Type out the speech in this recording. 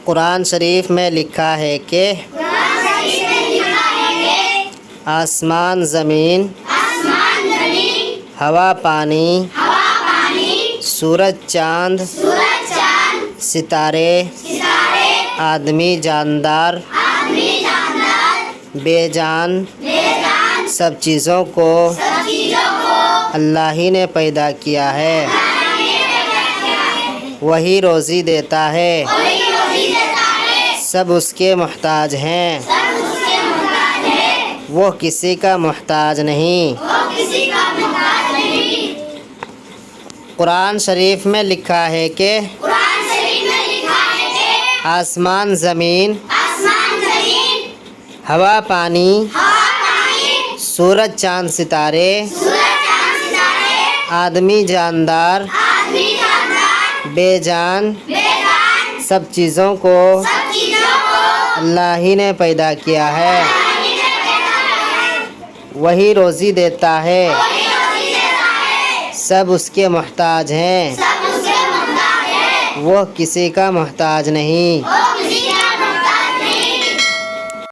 قرآن شریف میں لکھا ہے کہ آسمان زمین ہوا پانی سورج چاند ستارے آدمی جاندار بے جان سب چیزوں کو اللہ ہی نے پیدا کیا ہے۔ وہی روزی دیتا ہے، سب اس کے محتاج ہیں، وہ کسی کا محتاج نہیں۔ قرآن شریف میں لکھا ہے کہ آسمان زمین ہوا پانی سورج چاند ستارے آدمی جاندار بے جان سب چیزوں کو اللہ ہی نے پیدا کیا ہے۔ وہی روزی دیتا ہے، سب اس کے محتاج ہیں، وہ کسی کا محتاج نہیں۔